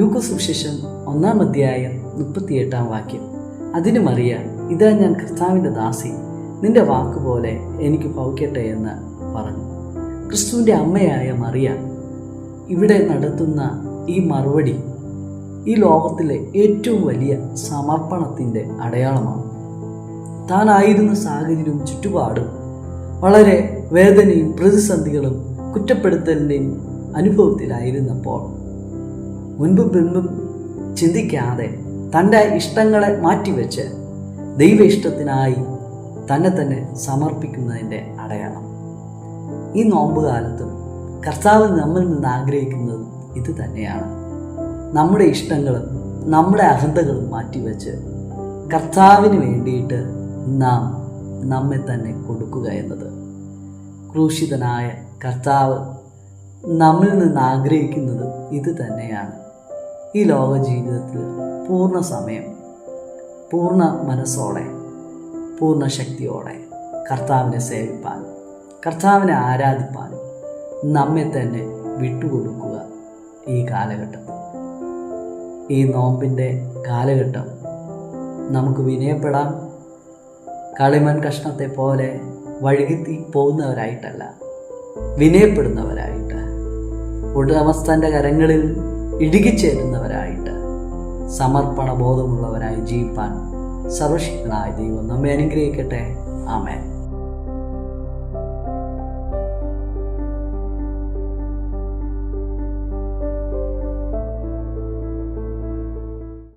ലൂക്കോസ് സുവിശേഷം 1-ാം അധ്യായം 38-ാം വാക്യം. അതിന് മറിയ, ഇതാ ഞാൻ കർത്താവിൻ്റെ ദാസി, നിന്റെ വാക്കുപോലെ എനിക്ക് ഭവിക്കട്ടെ എന്ന് പറഞ്ഞു. ക്രിസ്തുവിൻ്റെ അമ്മയായ മറിയ ഇവിടെ നടത്തുന്ന ഈ മറുപടി ഈ ലോകത്തിലെ ഏറ്റവും വലിയ സമർപ്പണത്തിൻ്റെ അടയാളമാണ്. താനായിരുന്ന സാഹചര്യവും ചുറ്റുപാടും വളരെ വേദനയും പ്രതിസന്ധികളും കുറ്റപ്പെടുത്തലിൻ്റെയും അനുഭവത്തിലായിരുന്നപ്പോൾ മുൻപും പിൻപും ചിന്തിക്കാതെ തൻ്റെ ഇഷ്ടങ്ങളെ മാറ്റിവെച്ച് ദൈവ ഇഷ്ടത്തിനായി തന്നെ സമർപ്പിക്കുന്നതിൻ്റെ അടയാളം. ഈ നോമ്പുകാലത്തും കർത്താവ് നമ്മിൽ നിന്ന് ആഗ്രഹിക്കുന്നത് ഇത് തന്നെയാണ്. നമ്മുടെ ഇഷ്ടങ്ങളും നമ്മുടെ അഹന്തകളും മാറ്റിവെച്ച് കർത്താവിന് വേണ്ടിയിട്ട് നാം നമ്മെ തന്നെ കൊടുക്കുക എന്നത്. ക്രൂശിതനായ കർത്താവ് നമ്മിൽ നിന്ന് ആഗ്രഹിക്കുന്നത് ഇത് തന്നെയാണ്. ഈ ലോക ജീവിതത്തിൽ പൂർണ്ണ സമയം, പൂർണ്ണ മനസ്സോടെ, പൂർണ്ണ ശക്തിയോടെ കർത്താവിനെ സേവിപ്പാനും കർത്താവിനെ ആരാധിപ്പാനും നമ്മെ തന്നെ വിട്ടുകൊടുക്കുക. ഈ കാലഘട്ടത്തിൽ, ഈ നോമ്പിൻ്റെ കാലഘട്ടം നമുക്ക് വിനയപ്പെടാം. കളിമൺ കഷ്ണത്തെ പോലെ വഴുകി പോകുന്നവരായിട്ടല്ല, വിനയപ്പെടുന്നവരായിട്ട്, ഉടമസ്ഥൻ്റെ കരങ്ങളിൽ ഇടുകിച്ചേരുന്നവരായിട്ട്, സമർപ്പണ ബോധമുള്ളവരായി ജീവിപ്പാൻ സർവശക്തനായ ദൈവം നമ്മെ അനുഗ്രഹിക്കട്ടെ. ആമേൻ.